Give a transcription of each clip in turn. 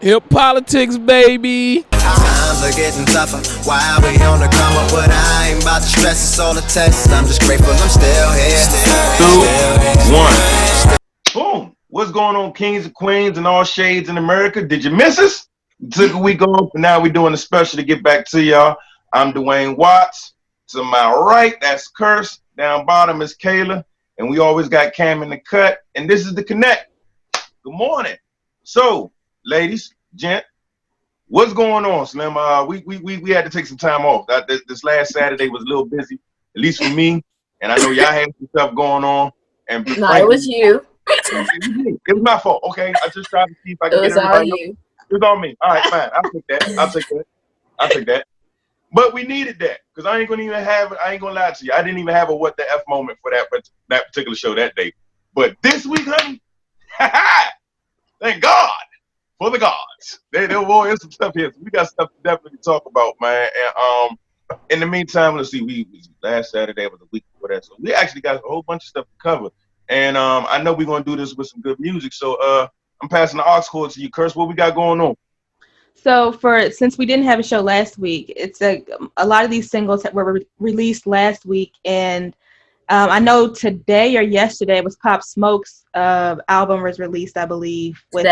Hip politics, baby. Times are getting tougher. Why we on the come up? But I ain't about to stress. It's all a test. I'm just grateful I'm still here. Two, one. Boom. What's going on, kings and queens and all shades in America? Did you miss us? We took a week off, but now we're doing a special to get back to y'all. I'm Dwain Watts. To my right, that's Kirs. Down bottom is Kayla. And we always got Cam in the cut. And this is the Connect. Good morning. So, ladies, gent, what's going on, Slim? We had to take some time off. This last Saturday was a little busy, at least for me. And I know y'all had some stuff going on. And no, frankly, it was you. It was my fault. Okay, I just tried to see if I could get everybody. It was on me. All right, fine. I'll take that. But we needed that because I ain't gonna lie to you. I didn't even have a what the F moment for that particular show that day. But this week, honey, thank God for the gods. There's some stuff here. So we got stuff to definitely talk about, man. And in the meantime, let's see. We last Saturday was a week before that, so we actually got a whole bunch of stuff to cover. And I know we're gonna do this with some good music. So I'm passing the aux cord to you, Kirs. What we got going on? So since we didn't have a show last week, it's a lot of these singles that were released last week, and I know today or yesterday was Pop Smoke's album was released, I believe, with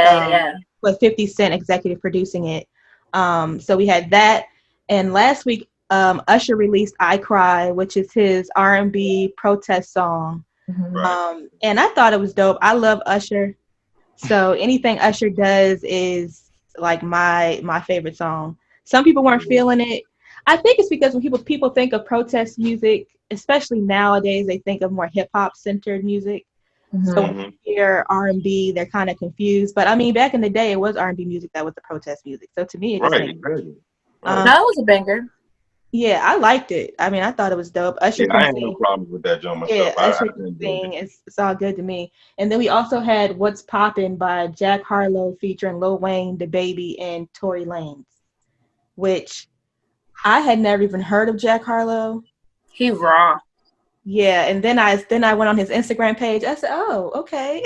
50 Cent executive producing it. So we had that, and last week Usher released "I Cry," which is his R&B protest song. Mm-hmm. And I thought it was dope. I love Usher, so anything Usher does is like my favorite song. Some people weren't feeling it. I think it's because when people think of protest music, especially nowadays, they think of more hip hop centered music. Mm-hmm. So when you hear R&B, they're kind of confused. But I mean, back in the day, it was R&B music that was the protest music. So to me, it just that was a banger. Yeah, I liked it. I mean, I thought it was dope. Usher I had no problems with that, John, myself. Yeah, Usher can sing. It's all good to me. And then we also had "What's Poppin'" by Jack Harlow featuring Lil Wayne, DaBaby, and Tory Lanez, which I had never even heard of Jack Harlow. He raw. Yeah, and then I went on his Instagram page. I said, "Oh, okay."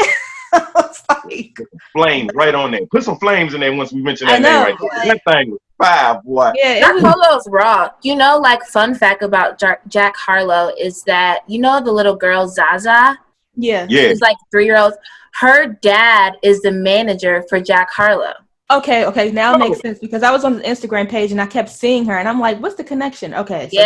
I was like, flames right on there. Put some flames in there once we mention that name right there. That thing was fire, boy. Yeah, Jack Harlow's raw. You know, like fun fact about Jack Harlow is that the little girl Zaza. Yeah. She's like 3-year-old. Her dad is the manager for Jack Harlow. Okay. Now it makes sense because I was on the Instagram page and I kept seeing her and I'm like, what's the connection? Okay. So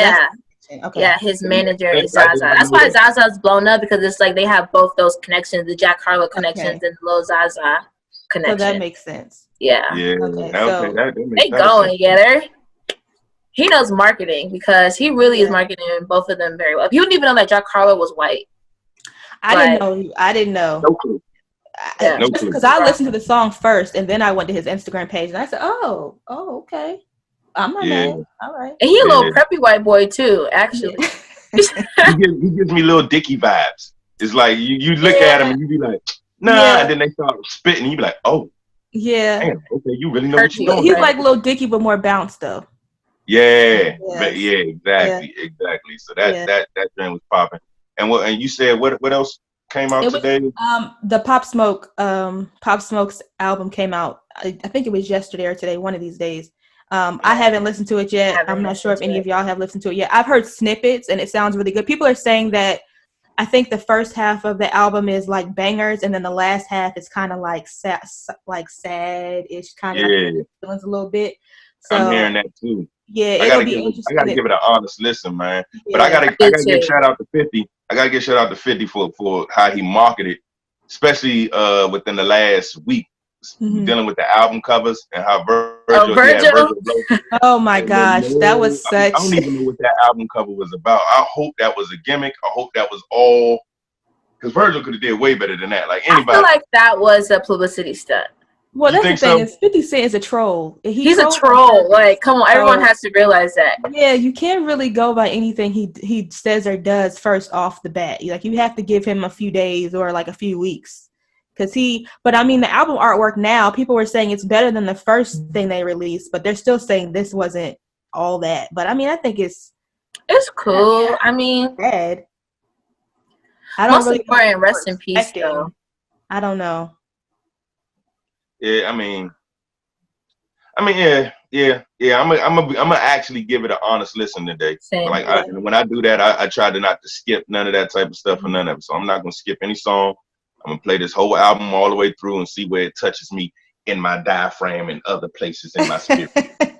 Okay. Yeah, his manager is Zaza. That's why Zaza's blown up because it's like they have both those connections, the Jack Harlow connections and the Lil Zaza connection. So that makes sense. Yeah. Okay. So they going together. He knows marketing because he really is marketing both of them very well. You didn't even know that Jack Harlow was white. I didn't know. No clue. Because I listened to the song first and then I went to his Instagram page and I said, oh, okay. I'm not mad. All right. And he a little preppy white boy too, actually. he gives me little Dicky vibes. It's like you look at him and you be like, nah, and then they start spitting and you be like, oh. Yeah. Damn, okay, you really know what you're doing. He's like Lil Dicky but more bounce though. Yeah, exactly. So that dream was popping. And you said what else came out today? The Pop Smoke's album came out. I think it was yesterday or today, one of these days. I haven't listened to it yet. I'm not sure if any of y'all have listened to it yet. I've heard snippets and it sounds really good. People are saying that I think the first half of the album is like bangers and then the last half is kind of like sad-ish kind of feelings a little bit. So, I'm hearing that too. Yeah, I gotta give it an honest listen, man. But I gotta give shout out to 50. I gotta give shout out to 50 for how he marketed, especially within the last week. Dealing with the album covers and how Virgil. Oh my gosh, that was such. I don't even know what that album cover was about. I hope that was a gimmick. I hope that was all because Virgil could have did way better than that. Like anybody. I feel like that was a publicity stunt. Well, that's the thing is 50 Cent is a troll. He's a troll. Like, come on, everyone has to realize that. Yeah, you can't really go by anything he says or does first off the bat. Like, you have to give him a few days or like a few weeks. But I mean, the album artwork now, people were saying it's better than the first thing they released, but they're still saying this wasn't all that. But I mean, I think it's cool. I mean, bad. I don't really important. Rest in peace, though. I don't know. Yeah, I mean, I mean, yeah. I'm gonna actually give it an honest listen today. Same. Like when I do that, I try to not to skip none of that type of stuff or none of it. So I'm not gonna skip any song. I'm gonna play this whole album all the way through and see where it touches me in my diaphragm and other places in my spirit.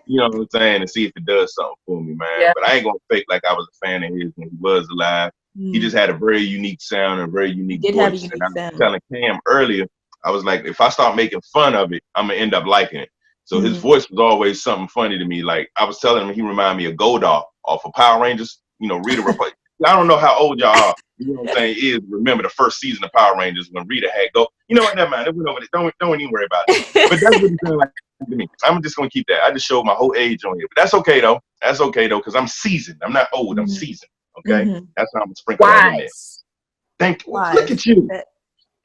You know what I'm saying? And see if it does something for me, man. Yeah. But I ain't gonna fake like I was a fan of his when he was alive. He just had a very unique sound and a very unique voice. Have a unique and I was sound. telling Cam earlier, I was like, if I start making fun of it, I'm gonna end up liking it. So his voice was always something funny to me. Like I was telling him, he reminded me of Goldar off of Power Rangers. You know, Rita Repulsa. I don't know how old y'all are. You know what I'm saying? Remember the first season of Power Rangers when Rita had go. You know what? Never mind. It went over there. Don't even worry about it. But that's what he's doing like to me. I'm just gonna keep that. I just showed my whole age on here, but that's okay though. That's okay though, because I'm seasoned. I'm not old. I'm seasoned. Okay, that's how I'm gonna sprinkle that in there. Thank you. Wise. Look at you.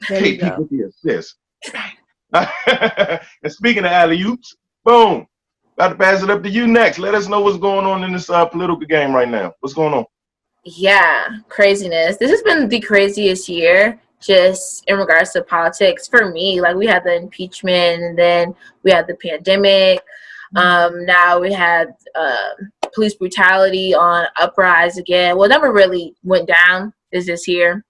There you go. With the assist. And speaking of alley-oops, boom. About to pass it up to you next. Let us know what's going on in this political game right now. What's going on? Yeah, craziness. This has been the craziest year just in regards to politics for me. Like we had the impeachment and then we had the pandemic. Now we had police brutality on uprise again. Well, it never really went down this year.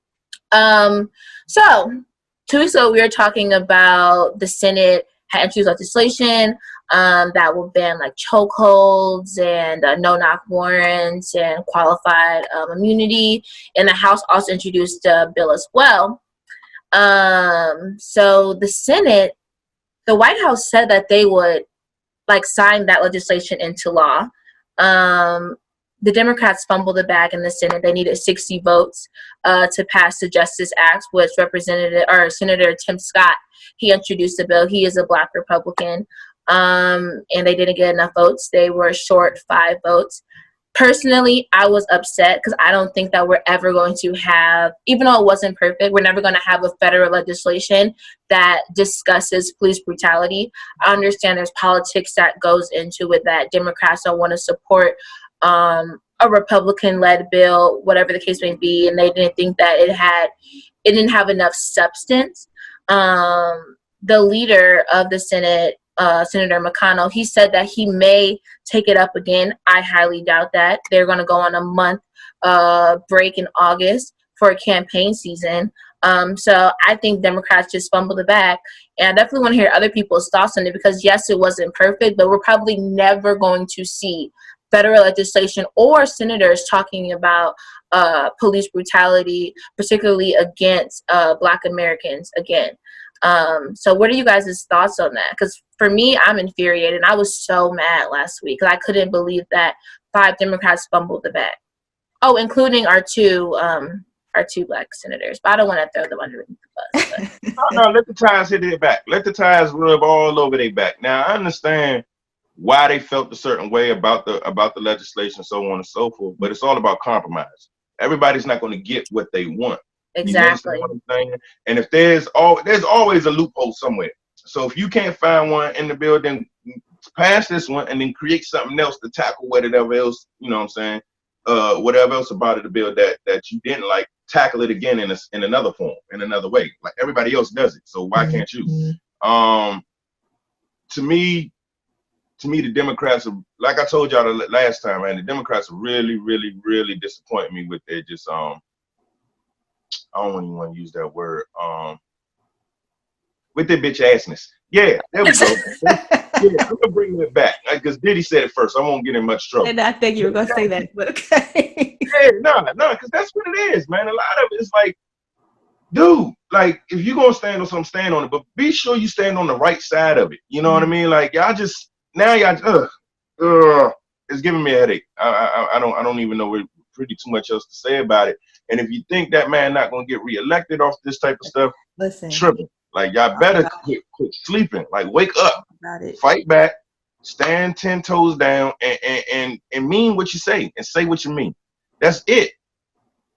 So 2 weeks ago, we were talking about the Senate had introduced legislation that will ban like chokeholds and no-knock warrants and qualified immunity. And the House also introduced a bill as well. So the Senate, the White House said that they would like sign that legislation into law. The Democrats fumbled the bag in the Senate. They needed 60 votes to pass the Justice Act, which Senator Tim Scott, he introduced the bill. He is a Black Republican, and they didn't get enough votes. They were short 5 votes. Personally, I was upset because I don't think that we're ever going to have, even though it wasn't perfect, we're never going to have a federal legislation that discusses police brutality. I understand there's politics that goes into it, that Democrats don't want to support a Republican-led bill, whatever the case may be, and they didn't think that it didn't have enough substance. The leader of the Senate, Senator McConnell, he said that he may take it up again. I highly doubt that. They're going to go on a month break in August for a campaign season. So I think Democrats just fumbled the bag. And I definitely want to hear other people's thoughts on it because, yes, it wasn't perfect, but we're probably never going to see federal legislation or senators talking about police brutality, particularly against Black Americans again. So what are you guys' thoughts on that? Because for me, I'm infuriated. I was so mad last week because I couldn't believe that 5 Democrats fumbled the bag. Oh, including our two Black senators. But I don't want to throw them underneath the bus. No, let the ties hit their back. Let the ties rub all over their back. Now, I understand why they felt a certain way about the legislation, so on and so forth, but it's all about compromise. Everybody's not going to get what they want. Exactly. You know what I'm saying? And if there's always a loophole somewhere. So if you can't find one in the bill, then pass this one and then create something else to tackle whatever else, you know what I'm saying? Whatever else about it, the bill that you didn't like, tackle it again in another form, in another way. Like everybody else does it. So why can't you? To me, the Democrats are, like I told y'all the last time, man, the Democrats are really, really, really disappointing me with their just, I don't even want to use that word, with their bitch assness. Yeah, there we go. Yeah, I'm going to bring it back, because Diddy said it first. I won't get in much trouble. And I think you were going to say that, but okay. Yeah, no, because that's what it is, man. A lot of it is like, dude, like, if you're going to stand on something, stand on it, but be sure you stand on the right side of it. You know what I mean? Like, it's giving me a headache. I don't even know pretty too much else to say about it. And if you think that man not going to get reelected off this type of stuff, tripping. Like, y'all better quit sleeping. Like, wake up, fight back, stand 10 toes down, and mean what you say and say what you mean. That's it.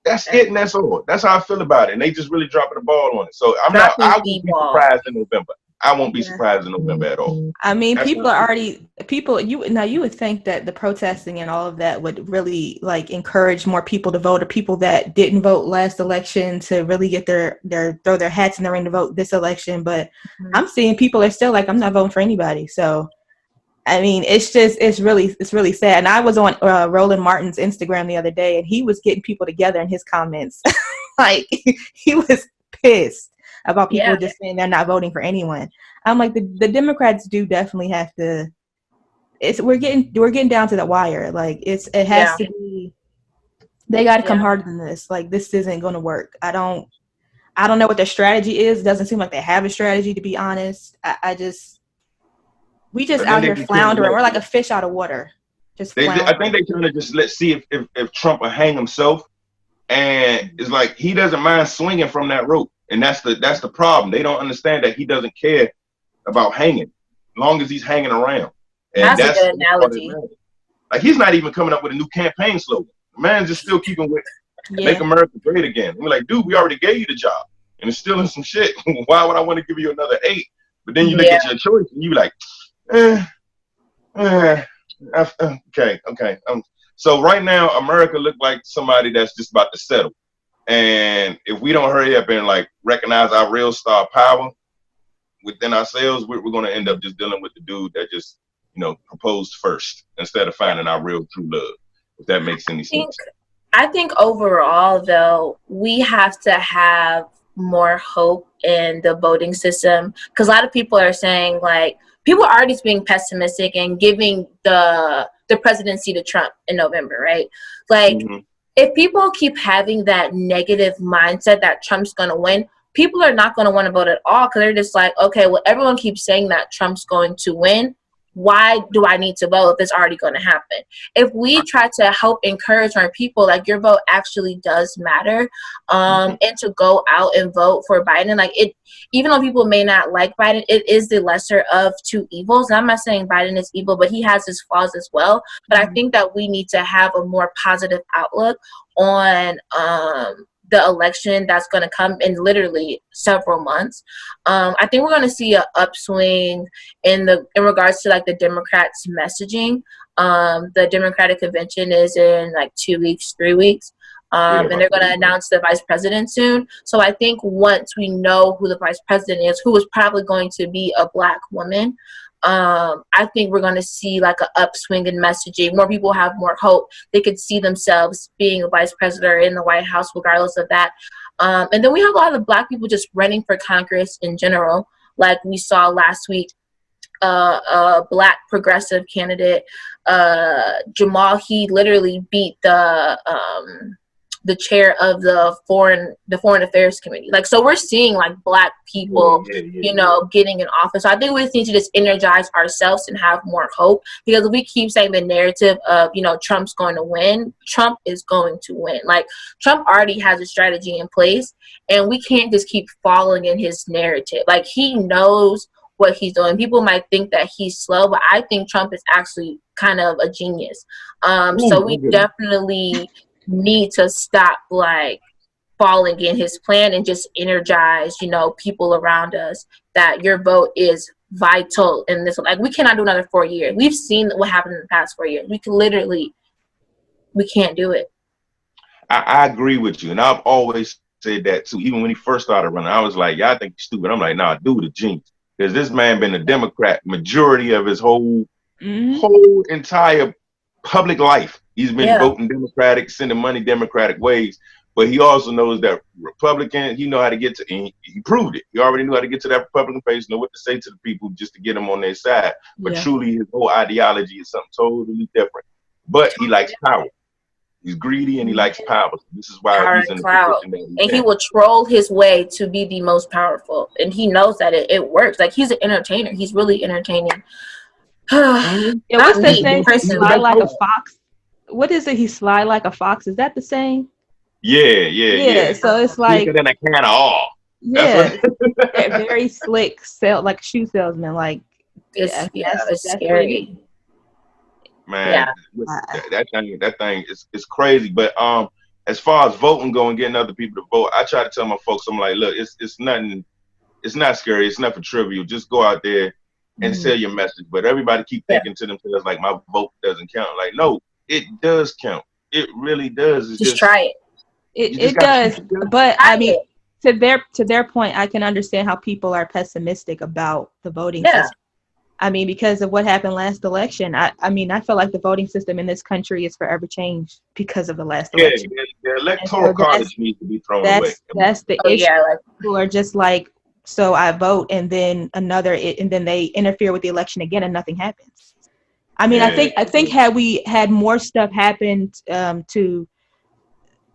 That's it, and that's all. That's how I feel about it. And they just really dropping the ball on it. So I won't be surprised in November. I won't be surprised in November at all. I mean, you would think that the protesting and all of that would really like encourage more people to vote, or people that didn't vote last election to really get throw their hats in the ring to vote this election. But I'm seeing people are still like, I'm not voting for anybody. So I mean, it's really sad. And I was on Roland Martin's Instagram the other day, and he was getting people together in his comments. Like, he was pissed about people just saying they're not voting for anyone. I'm like, the Democrats do definitely have to. We're getting down to the wire. Like, it has to be. They got to come harder than this. Like, this isn't going to work. I don't know what their strategy is. It doesn't seem like they have a strategy, to be honest. We just out here floundering. We're like a fish out of water. I think they trying to just let's see if Trump will hang himself, and it's like he doesn't mind swinging from that rope, and that's the problem. They don't understand that he doesn't care about hanging, as long as he's hanging around. And that's a good analogy. Like, he's not even coming up with a new campaign slogan. The man's just still keeping with "Make America Great Again." We're like, dude, we already gave you the job, and it's still in some shit. Why would I want to give you another 8? But then you look at your choice, and you be like, okay. So right now, America look like somebody that's just about to settle. And if we don't hurry up and like recognize our real star power within ourselves, we're going to end up just dealing with the dude that just, proposed first instead of finding our real true love. If that makes any sense. I think overall, though, we have to have more hope in the voting system, because a lot of people are saying, like, people are already being pessimistic and giving the presidency to Trump in November, right? Like, if people keep having that negative mindset that Trump's going to win, people are not going to want to vote at all, because they're just like, okay, well, everyone keeps saying that Trump's going to win. Why do I need to vote if it's already going to happen? If we try to help encourage our people, like, your vote actually does matter, and to go out and vote for Biden, like, it, even though people may not like Biden, it is the lesser of two evils. And I'm not saying Biden is evil, but he has his flaws as well. But I think that we need to have a more positive outlook on the election that's going to come in literally several months. I think we're going to see an upswing in regards to, like, the Democrats' messaging. The Democratic convention is in like 2 weeks, 3 weeks. And they're going to announce the vice president soon. So I think once we know who the vice president is, who is probably going to be a Black woman, I think we're going to see like an upswing in messaging. More people have more hope. They could see themselves being a vice president or in the White House, regardless of that. And then we have a lot of Black people just running for Congress in general. Like we saw last week, a Black progressive candidate, Jamal, he literally beat the chair of the foreign affairs committee. Like, so we're seeing like Black people, getting in office. So I think we just need to just energize ourselves and have more hope, because if we keep saying the narrative of, Trump's going to win, Trump is going to win. Like, Trump already has a strategy in place, and we can't just keep following in his narrative. Like, he knows what he's doing. People might think that he's slow, but I think Trump is actually kind of a genius. So we definitely need to stop like falling in his plan and just energize, people around us that your vote is vital in this. Like, we cannot do another 4 years. We've seen what happened in the past 4 years. We can't do it. I agree with you. And I've always said that too. Even when he first started running, I was like, y'all think he's stupid. I'm like, nah, dude, a genius. Because this man been a Democrat majority of his whole entire public life. He's been voting Democratic, sending money Democratic ways, but he also knows that Republican, he know how to get to, and he proved it. He already knew how to get to that Republican base, know what to say to the people just to get them on their side. But truly, his whole ideology is something totally different. But he likes power. He's greedy and he likes power. This is why he's in the position that he's in. He will troll his way to be the most powerful, and he knows that it works. Like, he's an entertainer. He's really entertaining. What's the saying? Sly like a fox. What is it? He's sly like a fox. Is that the saying? Yeah. So it's like then a can of all. Yeah, very slick, like shoe salesman. Like it's scary. Man, that thing is crazy. But as far as voting go and getting other people to vote, I try to tell my folks, I'm like, look, it's nothing. It's not scary. It's nothing trivial. Just go out there and sell your message. But everybody keep thinking to themselves like, my vote doesn't count. Like, no, it does count. It really does. It's just try it. It does. But I mean, to their point, I can understand how people are pessimistic about the voting system. I mean, because of what happened last election, I mean, I feel like the voting system in this country is forever changed because of the last election. The electoral college needs to be thrown away. That's the issue. People are just like, so I vote, and then they interfere with the election again, and nothing happens. I mean, I think had we had more stuff happened to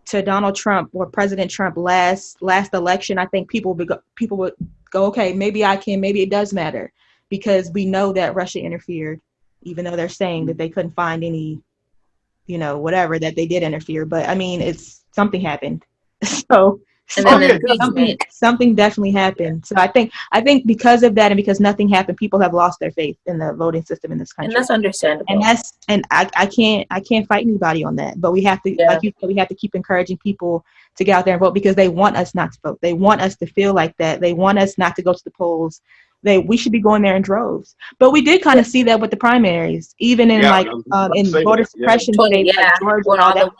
Donald Trump or President Trump last election, I think people would go, okay, maybe it does matter, because we know that Russia interfered, even though they're saying that they couldn't find any, whatever, that they did interfere. But I mean, it's something happened. So something definitely happened. So I think because of that, and because nothing happened, people have lost their faith in the voting system in this country. And that's understandable. And I can't fight anybody on that. But we have to, like you said, we have to keep encouraging people to get out there and vote, because they want us not to vote. They want us to feel like that. They want us not to go to the polls. We should be going there in droves. But we did kind of see that with the primaries, even in in voter suppression states like Georgia and all that.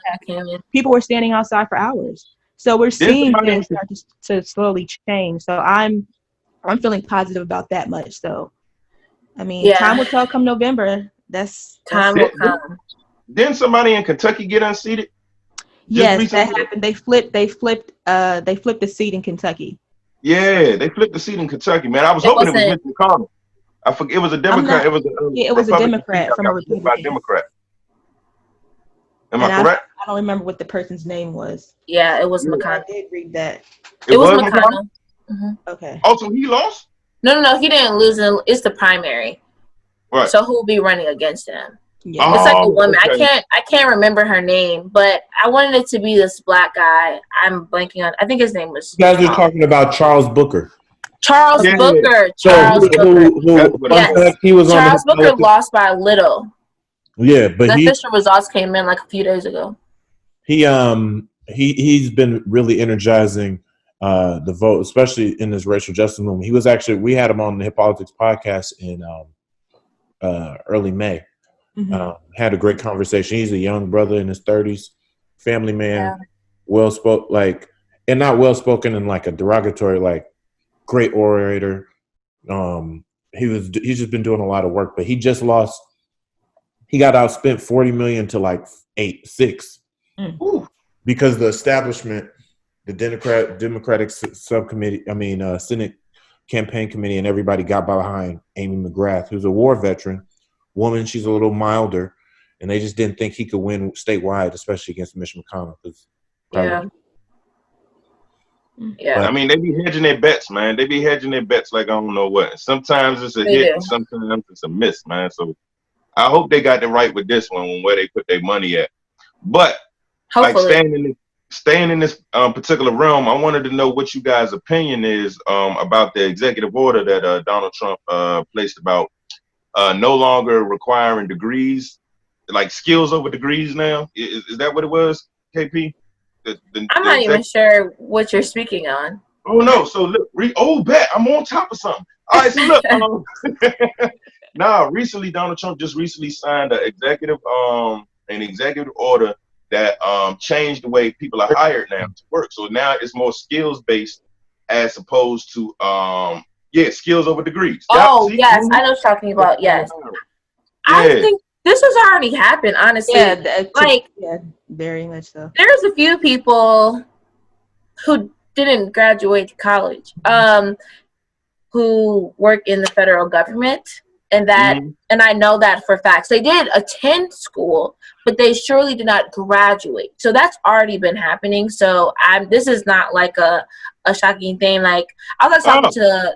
People were standing outside for hours. So we're seeing things start to slowly change. So I'm feeling positive about that much. So, I mean, time will tell come November. Time will come. Didn't somebody in Kentucky get unseated? Yes, that happened. They flipped the seat in Kentucky. Yeah, they flipped the seat in Kentucky, man. I was hoping it was Mitch McConnell. I forget, it was a Democrat. It was a Democrat from a Republican. Democrat. Am I correct? I don't remember what the person's name was. Yeah, it was McConnell. I did read that. It was McConnell? Mm-hmm. Okay. Oh, so he lost? No, he didn't lose. It's the primary. Right. So who will be running against him? Yeah. It's like a woman. Okay. I can't remember her name, but I wanted it to be this black guy. I'm blanking on. I think his name was. You guys are talking about Charles Booker. Charles Booker. He was Charles Booker lost by a little. Yeah, but the official results came in like a few days ago. He's been really energizing the vote, especially in this racial justice movement. He was we had him on the Hip Politics podcast in early May. Mm-hmm. Had a great conversation. He's a young brother in his 30s, family man, well spoken, and not well spoken in like a derogatory, like great orator. He's just been doing a lot of work, but he just lost. He got outspent $40 million to like 6 because the establishment, the Democratic subcommittee, Senate campaign committee, and everybody got behind Amy McGrath, who's a war veteran woman. She's a little milder, and they just didn't think he could win statewide, especially against Mitch McConnell. Yeah. I mean, they be hedging their bets, man. They be hedging their bets like I don't know what. Sometimes it's a hit, and sometimes it's a miss, man. So I hope they got it right with this one, where they put their money at. But hopefully. staying in this particular realm, I wanted to know what you guys' opinion is about the executive order that Donald Trump placed about no longer requiring degrees, like skills over degrees now. Is that what it was, KP? I'm not even sure what you're speaking on. Oh, no. So, look, bet I'm on top of something. All right, so look. Recently, Donald Trump just recently signed an executive order that changed the way people are hired now to work. So now it's more skills-based as opposed to, skills over degrees. Oh, yes. I know what you're talking about. Yes. I think this has already happened, honestly. Yeah, very much so. There's a few people who didn't graduate college, who work in the federal government, and I know that for facts. They did attend school, but they surely did not graduate. So that's already been happening. So this is not like a shocking thing. Like I was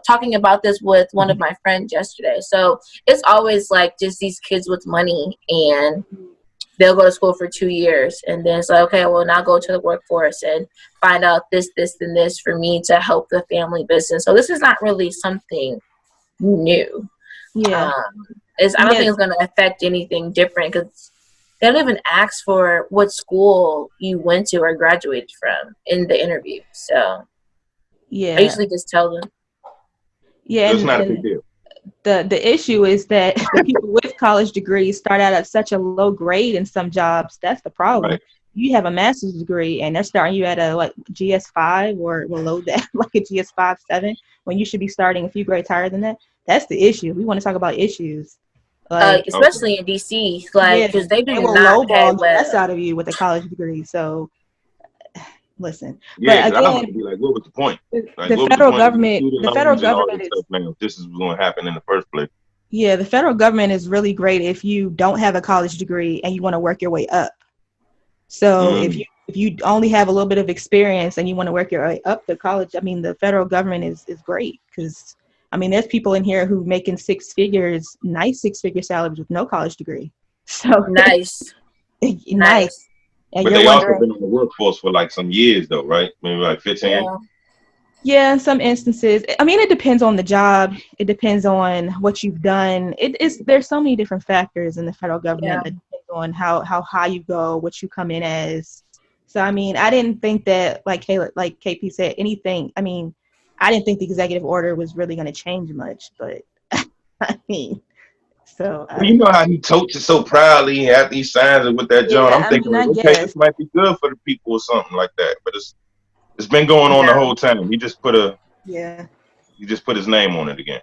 talking about this with one of my friends yesterday. So it's always like just these kids with money, and they'll go to school for 2 years, and then it's like, okay, well, now go to the workforce and find out this, and this for me to help the family business. So this is not really something new. Yeah. I don't think it's going to affect anything different, because they don't even ask for what school you went to or graduated from in the interview. So I usually just tell them. Yeah, it's not a big deal. The issue is that the people with college degrees start out at such a low grade in some jobs. That's the problem. Right. You have a master's degree, and they're starting you at a GS5 or below that, like a GS5-7, when you should be starting a few grades higher than that. That's the issue. We want to talk about issues. Like, especially in DC, like, because they do will not pay lowball the well. mess out of you with a college degree. So, listen. Yeah, but again, I was gonna be like, what was the point? Like, the federal government is, if this is going to happen in the first place. Yeah, the federal government is really great if you don't have a college degree and you want to work your way up. So if you only have a little bit of experience and you want to work your way up to college, I mean, the federal government is great because, I mean, there's people in here who making nice 6-figure salaries with no college degree. So nice. Nice. And but they also been in the workforce for like some years though, right? Maybe like 15. Yeah, in some instances. I mean, it depends on the job. It depends on what you've done. There's so many different factors in the federal government that depends on how high you go, what you come in as. So, I mean, I didn't think that, like KP said, anything. I mean, I didn't think the executive order was really going to change much, but I mean, so. You know how he totes it so proudly after he signs it with that John. I'm thinking, okay, this might be good for the people or something like that, but it's been going on the whole time. He just put his name on it again.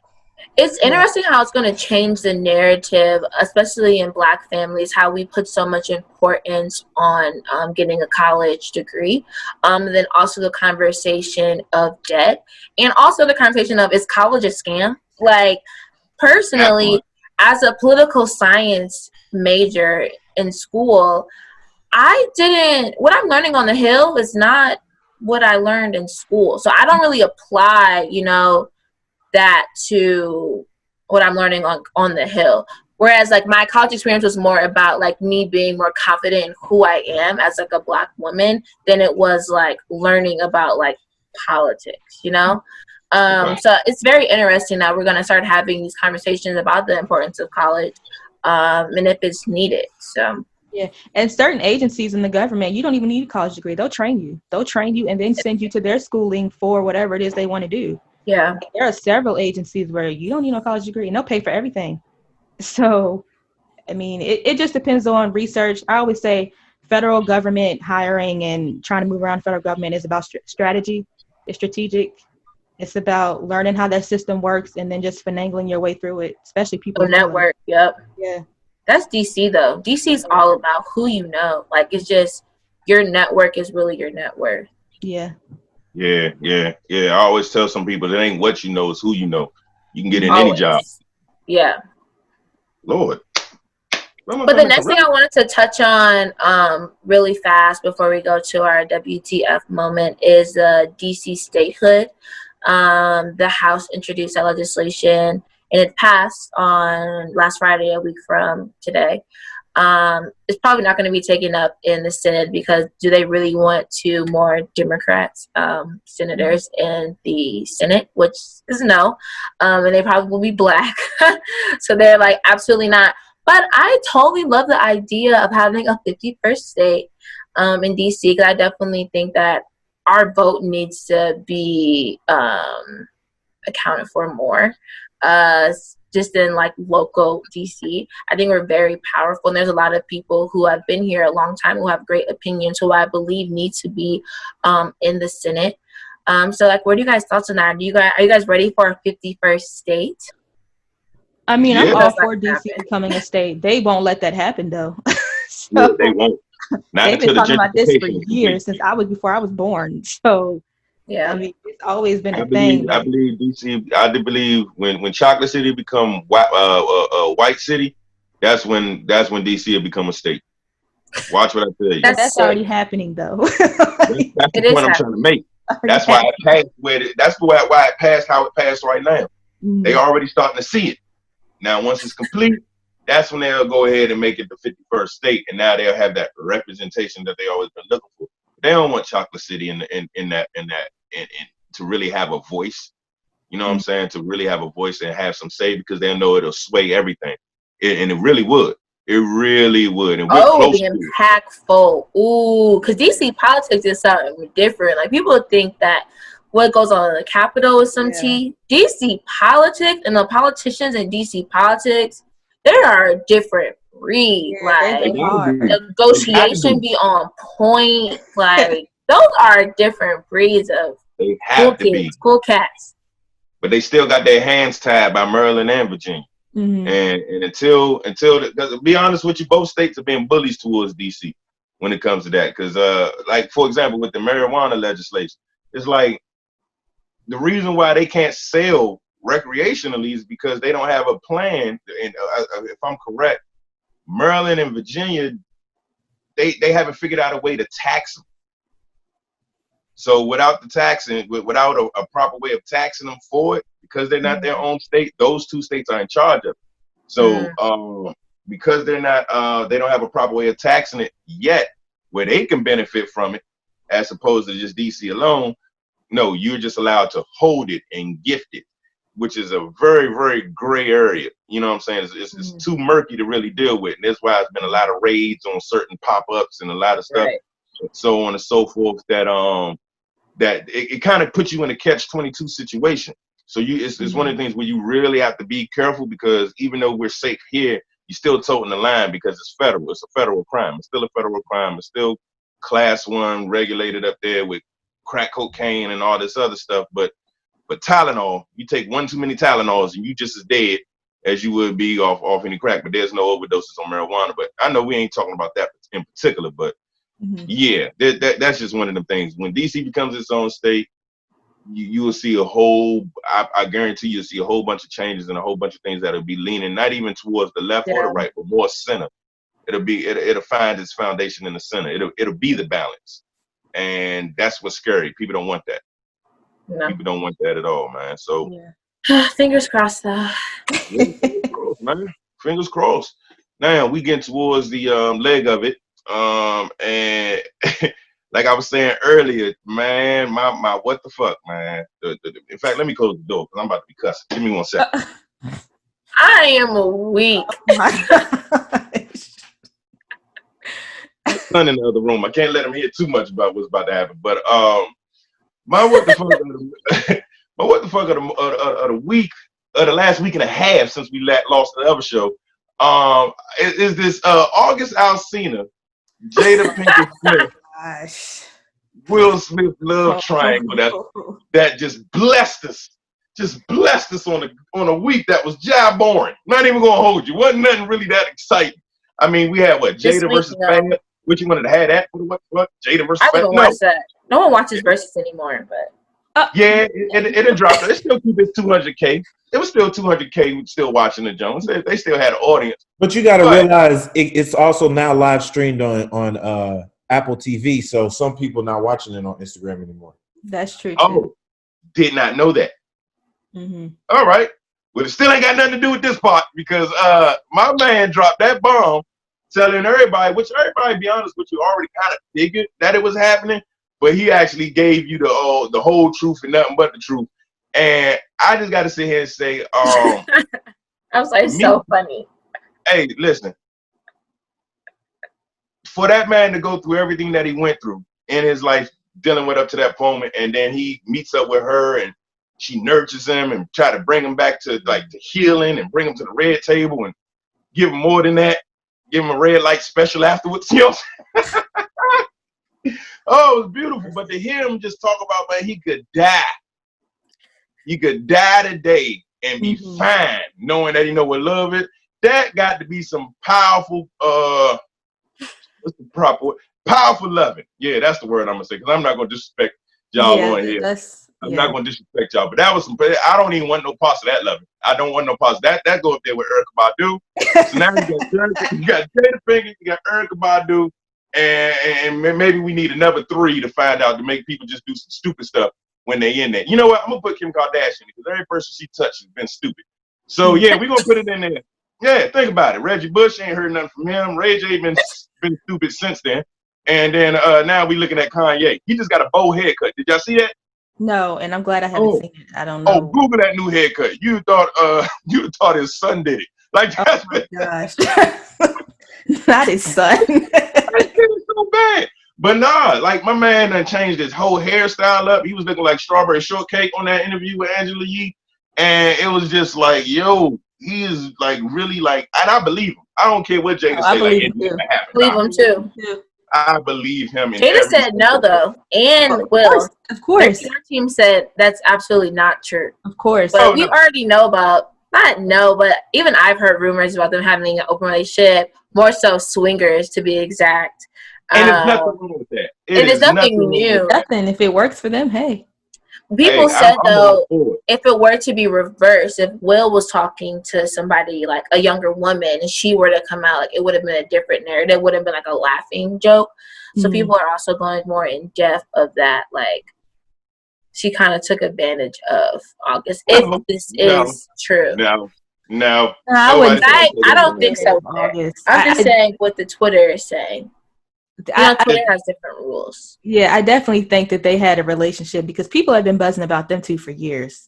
It's interesting how it's going to change the narrative, especially in Black families, how we put so much importance on getting a college degree. Then also the conversation of debt, and also the conversation of, is college a scam? Like, personally, as a political science major in school, what I'm learning on the Hill is not what I learned in school. So I don't really apply, that to what I'm learning on the Hill. Whereas like my college experience was more about like me being more confident in who I am as like a Black woman than it was like learning about like politics, So it's very interesting that we're going to start having these conversations about the importance of college and if it's needed. So. Yeah, and certain agencies in the government, you don't even need a college degree. They'll train you and then send you to their schooling for whatever it is they want to do. Yeah. There are several agencies where you don't need no college degree and they'll pay for everything. So, I mean, it just depends on research. I always say federal government hiring and trying to move around the federal government is about strategy. It's strategic. It's about learning how that system works and then just finagling your way through it, especially people. Network, yep. Yeah. That's DC though. DC is all about who you know. Like, it's just your network is really your net worth. Yeah. Yeah. I always tell some people it ain't what you know, it's who you know. You can get in any job. Yeah. Lord. But the next thing I wanted to touch on really fast before we go to our WTF moment is the DC statehood. The House introduced that legislation and it passed on last Friday, a week from today. It's probably not going to be taken up in the Senate because do they really want more Democrats senators in the Senate, which is no. And they probably will be Black. So they're like, absolutely not. But I totally love the idea of having a 51st state in DC because I definitely think that our vote needs to be accounted for more. Just in like local DC. I think we're very powerful and there's a lot of people who have been here a long time who have great opinions who I believe need to be in the Senate. So like, what are you guys' thoughts on that? Are you guys ready for a 51st state? I mean, I'm all for DC becoming a state. They won't let that happen though. So, they won't. They've been talking about this for years before I was born. So yeah, I mean, it's always been a thing. I believe DC. I do believe when Chocolate City become White City, that's when DC will become a state. Watch what I tell you. That's already happening, though. That's the point I'm trying to make. That's why it passed. That's why it passed how it passed right now. Mm-hmm. They already starting to see it. Now, once it's complete, that's when they'll go ahead and make it the 51st state, and now they'll have that representation that they always been looking for. They don't want Chocolate City in that to really have a voice. You know what I'm saying? To really have a voice and have some say because they know it'll sway everything. And it really would. It really would. And we're close to impactful. Ooh, because DC politics is something different. Like, people think that what goes on in the Capitol is some tea. DC politics and the politicians in DC politics, they are a different breed. Like, negotiation be on point. Like, those are different breeds of they have to be cool cats. but they still got their hands tied by Maryland and Virginia. Mm-hmm. And until, because to be honest with you, both states are being bullies towards DC when it comes to that. Because, like, for example, with the marijuana legislation, it's like the reason why they can't sell recreationally is because they don't have a plan. And if I'm correct, Maryland and Virginia, they haven't figured out a way to tax them. So without the taxing, without a proper way of taxing them for it, because they're not their own state, those two states are in charge of it. So because they're not, they don't have a proper way of taxing it yet, where they can benefit from it, as opposed to just DC alone. No, you're just allowed to hold it and gift it, which is a very, very gray area. You know what I'm saying? It's too murky to really deal with. And that's why there's been a lot of raids on certain pop-ups and a lot of stuff, so on and so forth, that it kind of puts you in a catch-22 situation. So it's one of the things where you really have to be careful, because even though we're safe here, you're still toting the line because it's federal. It's a federal crime. It's still a federal crime. It's still class 1 regulated up there with crack cocaine and all this other stuff. But Tylenol, you take one too many Tylenols and you just as dead as you would be off any crack. But there's no overdoses on marijuana. But I know we ain't talking about that in particular. But yeah, that's just one of them things. When DC becomes its own state, you will see I guarantee you'll see a whole bunch of changes and a whole bunch of things that'll be leaning not even towards the left or the right, but more center. It'll find its foundation in the center. It'll be the balance. And that's what's scary. People don't want that. No. People don't want that at all, man. So fingers crossed, though. Fingers crossed. Now we getting towards the leg of it. And like I was saying earlier, man, my what the fuck, man. In fact, let me close the door because I'm about to be cussing. Give me 1 second. I am weak. Son in the other room. I can't let him hear too much about what's about to happen. But my what the fuck of the week, of the last week and a half since we lost the other show, is this August Alsina, Jada Pinkett Smith, Will Smith love triangle that just blessed us on a week that was job boring. Not even gonna hold you. Wasn't nothing really that exciting. I mean, we had Jada versus Fab. Which you wanted to have that? What? Jada versus Fab? Watch that. No one watches versus anymore, but yeah, it dropped. It still keep its 200K. It was still 200K still watching the Jones. They still had an audience. But you got to realize it's also now live streamed on Apple TV. So some people not watching it on Instagram anymore. That's true. Oh, did not know that. All right. Well, it still ain't got nothing to do with this part because my man dropped that bomb telling everybody, which everybody, to be honest with you, already kind of figured that it was happening, but he actually gave you the whole truth and nothing but the truth. And I just got to sit here and say, I was like, so funny. Hey, listen, for that man to go through everything that he went through in his life, dealing with up to that moment, and then he meets up with her and she nurtures him and try to bring him back to like the healing and bring him to the red table and give him more than that. Give him a red light special afterwards, you know what I'm saying? Oh, it was beautiful. But to hear him just talk about, man, he could die. He could die today and be fine, knowing that he know what love is. That got to be some powerful, what's the proper word? Powerful loving. Yeah, that's the word I'm going to say, because I'm not going to disrespect y'all on here. I'm not going to disrespect y'all, but that was some, I don't even want no parts of that loving. I don't want no parts of that. That go up there with Erykah Badu. So now you got Jada Pinkett, you got Erykah Badu, and maybe we need another 3 to find out to make people just do some stupid stuff when they in there. You know what? I'm going to put Kim Kardashian because every person she touched has been stupid. So yeah, we're going to put it in there. Yeah, think about it. Reggie Bush ain't heard nothing from him. Ray J been stupid since then. And then now we looking at Kanye. He just got a bow haircut. Did y'all see that? No, and I'm glad I haven't seen it. I don't know. Oh, Google that new haircut. You thought his son did it. Like that's gosh. Not his son. It's so bad. But nah, like my man done changed his whole hairstyle up. He was looking like strawberry shortcake on that interview with Angela Yee. And it was just like, yo, he is like really like, and I believe him. I don't care what Jada say. Believe him too. I believe him. Jada said no, though, and Will. Of course. The PR team said that's absolutely not true. Of course. But we already know about, not know, but even I've heard rumors about them having an open relationship, more so swingers to be exact. And there's nothing wrong with that. It is nothing new. Nothing. If it works for them, hey. People said, though, if it were to be reversed, if Will was talking to somebody like a younger woman and she were to come out, like it would have been a different narrative. It would have been like a laughing joke. So people are also going more in depth of that. Like, she kind of took advantage of August. If this is true. No. I don't think so. I'm just saying what the Twitter is saying. Twitter has different rules. Yeah, I definitely think that they had a relationship because people have been buzzing about them two for years.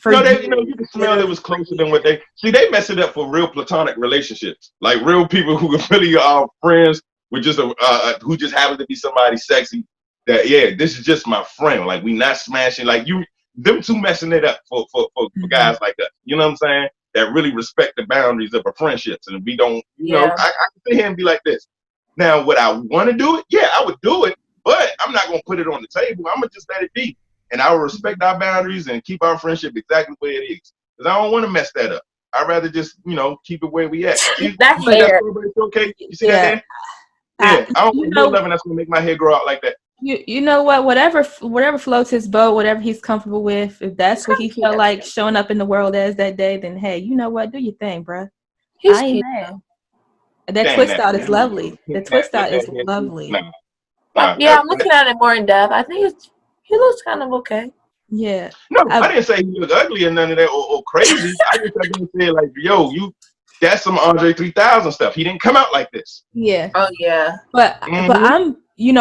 You can smell it was closer than what they mess it up for real platonic relationships, like real people who really are friends with just who just happen to be somebody sexy. That this is just my friend. Like we not smashing. Like them two messing it up for guys like that. You know what I'm saying? That really respect the boundaries of our friendships, and we don't. I can sit here and be like this. Now, would I want to do it? Yeah, I would do it, but I'm not going to put it on the table. I'm going to just let it be. And I will respect our boundaries and keep our friendship exactly where it is. Because I don't want to mess that up. I'd rather just, keep it where we at. That's fair. It's okay. You see that there? Yeah, I don't want nothing that's going to make my hair grow out like that. You know what? Whatever floats his boat, whatever he's comfortable with, if that's what he felt like showing up in the world as that day, then hey, you know what? Do your thing, bruh. I ain't mad. That twist out is lovely. The twist out is lovely. Yeah, I'm looking at it more in depth. I think he looks kind of okay. Yeah. No, I didn't say he looked ugly or none of that or crazy. I just said like, yo, that's some Andre 3000 stuff. He didn't come out like this. Yeah. Oh yeah. But I'm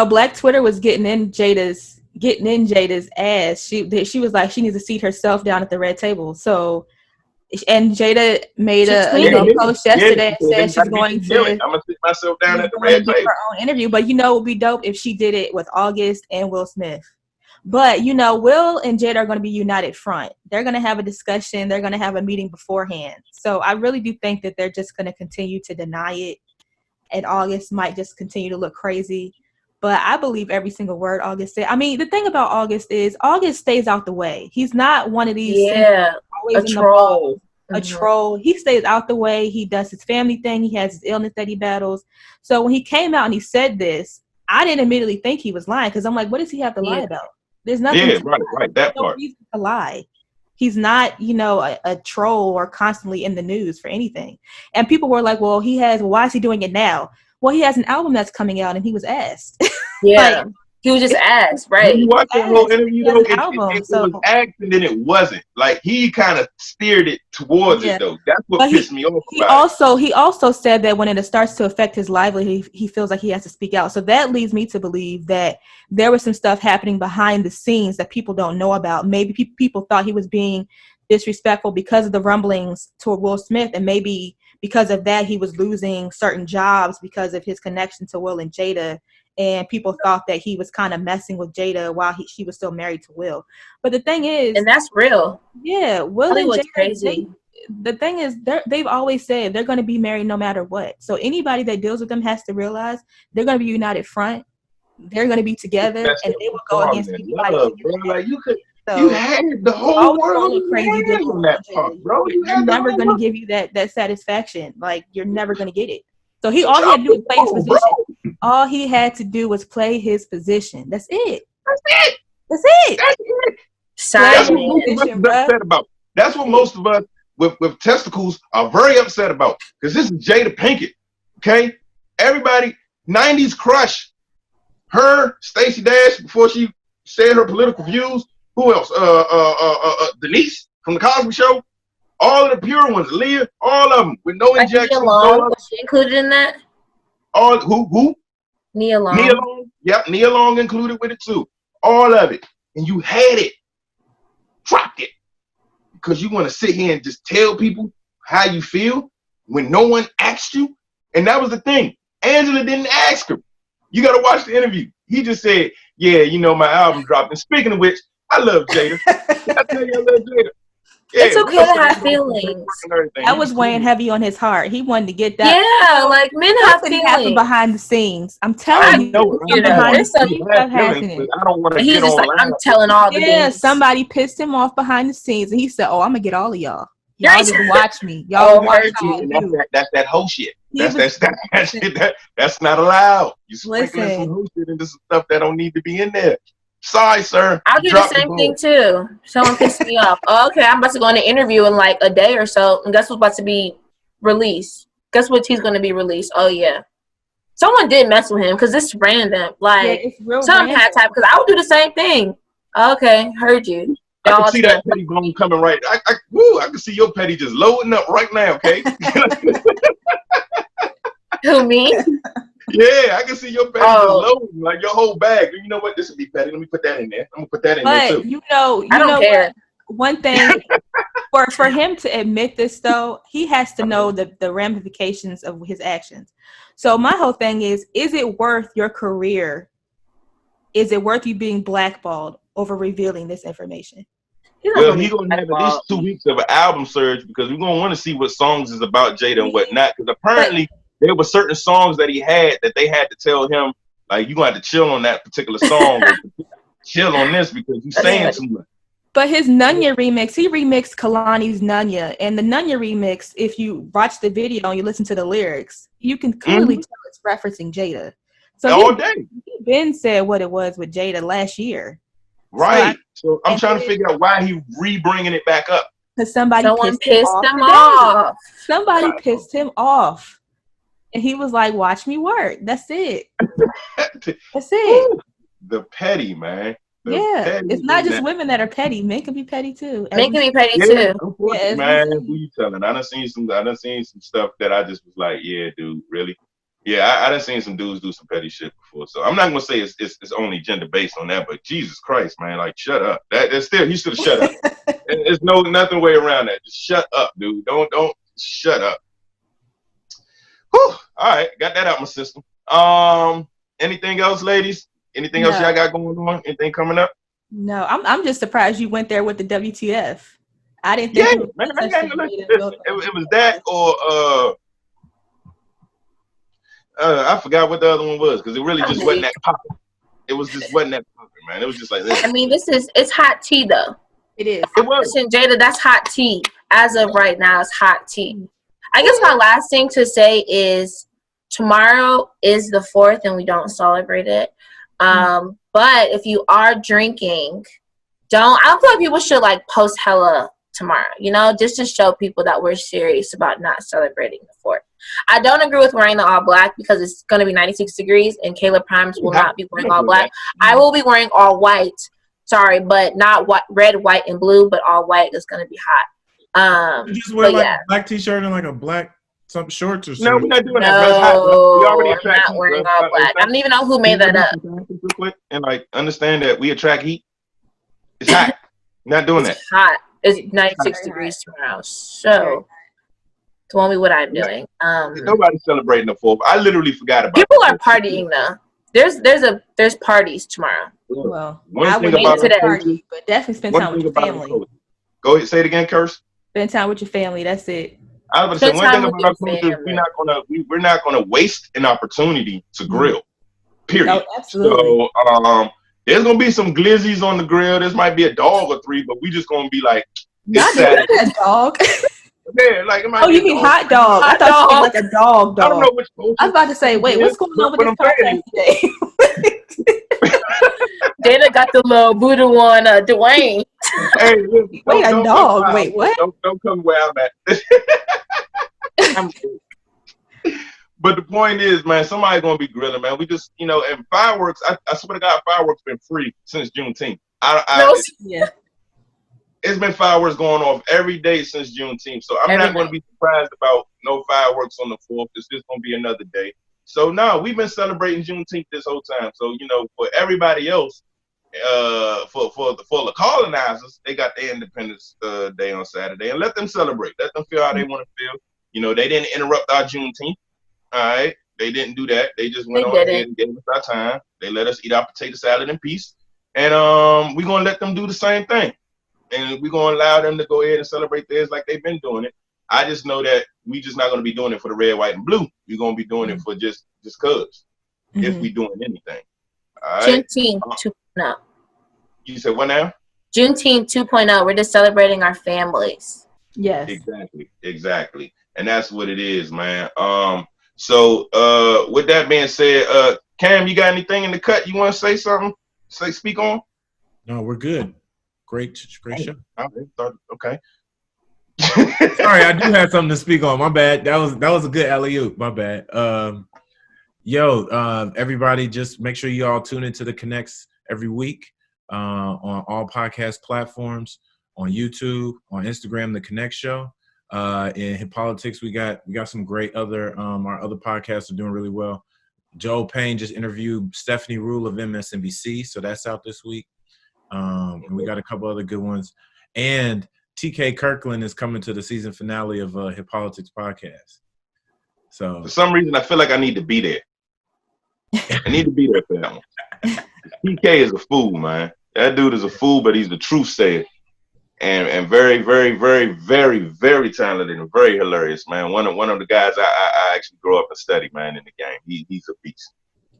Black Twitter was getting in Jada's ass. She was like she needs to seat herself down at the red table. So. And Jada made a post yesterday and said she's going to. I'm gonna sit myself down at the red table. Her own interview, but it would be dope if she did it with August and Will Smith. But Will and Jada are going to be united front. They're going to have a discussion. They're going to have a meeting beforehand. So I really do think that they're just going to continue to deny it, and August might just continue to look crazy. But I believe every single word August said. I mean, the thing about August is August stays out the way. He's not one of these always a troll. A troll. He stays out the way. He does his family thing. He has his illness that he battles. So when he came out and he said this, I didn't immediately think he was lying because I'm like, what does he have to lie about? There's nothing. Yeah, right. That part. Reason to lie. He's not, a troll or constantly in the news for anything. And people were like, well, why is he doing it now? Well, he has an album that's coming out and he was asked. Yeah. He was just asked, right? You watch the whole interview, though, it was asked and then it wasn't. Like, he kind of steered it towards it, though. That's what pissed me off about He also said that when it starts to affect his livelihood, he feels like he has to speak out. So that leads me to believe that there was some stuff happening behind the scenes that people don't know about. Maybe people thought he was being disrespectful because of the rumblings toward Will Smith, and maybe because of that, he was losing certain jobs because of his connection to Will and Jada. And people thought that he was kind of messing with Jada while she was still married to Will. But the thing is... And that's real. Yeah. Will and Jada... Crazy. The thing is, they've always said they're going to be married no matter what. So anybody that deals with them has to realize they're going to be united front. They're going to be together. And they will go against anybody. Like, you had the whole world crazy on that part, bro. You're never going to give you that satisfaction. Like, you're never going to get it. So all he had to do was play his position. All he had to do was play his position. That's it. That's it. That's what most of us are upset about. That's what most of us with testicles are very upset about. Because this is Jada Pinkett. Okay? Everybody, 90s crush. Her, Stacey Dash, before she said her political views. Who else? Denise from the Cosby Show. All of the pure ones, Leah, all of them with no injections. Nia Long, was she included in that? All who? Nia Long. Nia Long. Yep, Nia Long included with it too. All of it, and you had it, dropped it, because you want to sit here and just tell people how you feel when no one asked you. And that was the thing. Angela didn't ask him. You got to watch the interview. He just said, "Yeah, my album dropped." And speaking of which, I love Jada. I tell you, I love Jada. Yeah, it's okay to have feelings. That was weighing heavy on his heart. He wanted to get that. Yeah, like men have feelings. Happen behind the scenes. I'm telling you. There's stuff happening. I don't want to get just like, I'm telling all the things. Somebody pissed him off behind the scenes, and he said, "Oh, I'm gonna get all of y'all. Y'all just watch me. Y'all watch me." That's that whole shit. That's not allowed. You sprinkling some whole shit into some stuff that don't need to be in there. Sorry, sir. I'll do the same thing too. Someone pissed me off. Oh, okay, I'm about to go on an interview in like a day or so, and guess what's about to be released? Guess what? He's going to be released. Oh yeah, someone did mess with him because it's random. Like it's real some had type. Because I would do the same thing. Okay, heard you. I can see that petty bone coming right. I can see your petty just loading up right now. Okay. Who, me? Yeah, I can see your petty just loading, like your whole bag. You know what? This would be petty. Let me put that in there. I'm gonna put that in there too. I don't care. One thing for him to admit this though, he has to know the ramifications of his actions. So my whole thing is it worth your career? Is it worth you being blackballed over revealing this information? Well, he's gonna have at least 2 weeks of an album surge because we're gonna want to see what songs is about Jada and whatnot. Because apparently there were certain songs that he had that they had to tell him, like, you gonna have to chill on that particular song, chill on this because you're saying too much. But his Nunya remix, he remixed Kalani's Nunya, and the Nunya remix, if you watch the video and you listen to the lyrics, you can clearly tell it's referencing Jada. So all day. He been said what it was with Jada last year. Right. So I'm trying to figure out why he re-bringing it back up. Because someone pissed him off. Somebody pissed him off. And he was like, watch me work. That's it. That's it. The petty, man. It's not just women that are petty. Men can be petty too. Men can be petty too. Man, who you telling? I done seen some stuff that I just was like, yeah, dude, really? Yeah, I done seen some dudes do some petty shit before. So I'm not gonna say it's only gender based on that, but Jesus Christ, man, like shut up. That's still he should have shut up. There's nothing way around that. Just shut up, dude. Don't shut up. Whew. All right, got that out my system. Anything else, ladies? Anything else y'all got going on? Anything coming up? No, I'm just surprised you went there with the WTF. I didn't think it was that or I forgot what the other one was because it really just wasn't that popping. It was just wasn't that popping, man. It was just like this. I mean, it's hot tea though. It is. It was. Listen, Jada, that's hot tea. As of right now, it's hot tea. I guess my last thing to say is tomorrow is the 4th and we don't celebrate it. But if you are drinking, I don't feel like people should like post hella tomorrow, just to show people that we're serious about not celebrating the 4th. I don't agree with wearing the all black because it's going to be 96 degrees and Caleb Primes will not be wearing all black. I will be wearing all white. Sorry, but not red, white, and blue, but all white is going to be hot. You just wear like a black t-shirt and like a black some shorts or something. No, we're not doing that. We already I'm not wearing all black. I don't even know who made that up. And like understand that we attract heat. It's hot. We're not doing that. It's hot. It's 96 degrees tomorrow. So tell me what I'm doing. Nobody's celebrating the 4th. I literally forgot about people are partying though. There's parties tomorrow. Well, I would need to party, but definitely spend time with your family. Go ahead, say it again, Kirs. Spend time with your family. That's it. I was going to say one thing about our culture is we're not gonna waste an opportunity to grill. Period. No, absolutely. So there's gonna be some glizzies on the grill. There might be a dog or 3, but we just gonna be like, not a dog. Yeah, like you mean hot dog? I thought you meant like a dog. I don't know which. I was about to say, wait, what's going on with this podcast today? Dana got the little voodoo on Dwain. Hey, listen, wait, a dog? Wait, what? Don't come where I'm at. But the point is, man, somebody's gonna be grilling, man. We just, and fireworks. I swear to God, fireworks been free since Juneteenth. It's been fireworks going off every day since Juneteenth. So I'm not going to be surprised about no fireworks on the 4th. It's just going to be another day. So no, we've been celebrating Juneteenth this whole time. So for everybody else, for the colonizers, they got their Independence Day on Saturday, and let them celebrate. Let them feel how they want to feel. They didn't interrupt our Juneteenth. All right, they didn't do that. They just went on ahead and gave us our time. They let us eat our potato salad in peace, and we're gonna let them do the same thing. and we're gonna allow them to go ahead and celebrate theirs like they've been doing it. I just know that we just not gonna be doing it for the red, white, and blue. We're gonna be doing it for just cause. If we doing anything. All right. Juneteenth 2.0. You said what now? Juneteenth 2.0. We're just celebrating our families. Yes. Exactly. And that's what it is, man. So with that being said, Cam, you got anything in the cut you want to say something? Speak on? No, we're good. Great show. Okay. Sorry, I do have something to speak on. My bad. That was a good alley-oop. My bad. Everybody, just make sure you all tune into the Connex every week on all podcast platforms, on YouTube, on Instagram, the Connex Show. In Hip Politics, we got some great other our other podcasts are doing really well. Joel Payne just interviewed Stephanie Rule of MSNBC, so that's out this week. And we got a couple other good ones. And TK Kirkland is coming to the season finale of Hip Politics podcast. So for some reason, I feel like I need to be there. I need to be there for that one. TK is a fool, man. That dude is a fool, but he's the truth sayer. And very, very, very, very, very talented and very hilarious, man. One of the guys I actually grew up and studied, man, in the game. He's a beast.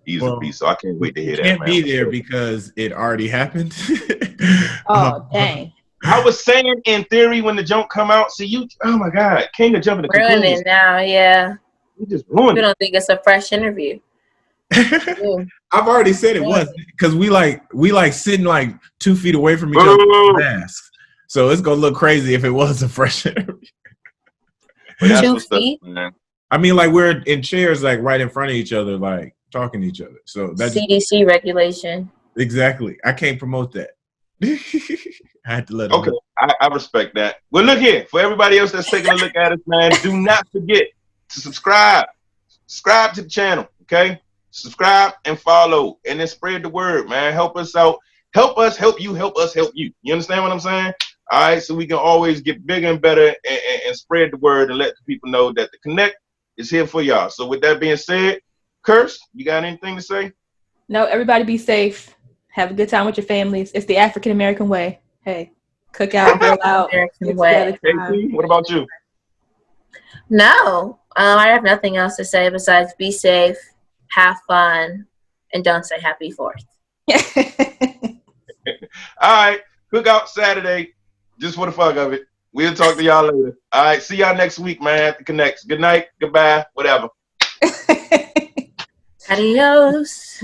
He's a beast. So I can't wait to hear that. Can't be there because it already happened. Oh, dang. I was saying in theory when the jump come out, see you. Oh my God, King of jumping to Ruined it now, yeah. You just ruined We it. don't think it's a fresh interview. I've already said it was because we like sitting like 2 feet away from each other with masks. So it's gonna look crazy if it was a fresh interview. 2 feet? I mean, like we're in chairs, like right in front of each other, like talking to each other. So that's CDC regulation. Exactly. I can't promote that. I had to let them Okay, know. I respect that. Well, look here. For everybody else that's taking a look at us, man, do not forget to subscribe. Subscribe to the channel, okay? Subscribe and follow, and then spread the word, man. Help us out. Help us help you. Help us help you. You understand what I'm saying? All right, so we can always get bigger and better and spread the word and let the people know that the Connect is here for y'all. So with that being said, Kirs, you got anything to say? No, everybody be safe. Have a good time with your families. It's the African American way. Hey, cook out, grill out. American way. KT, what about you? No, I have nothing else to say besides be safe, have fun, and don't say happy 4th. All right, cookout Saturday, just for the fuck of it. We'll talk to y'all later. All right, see y'all next week, man, at the Connex. Good night, goodbye, whatever. Adios.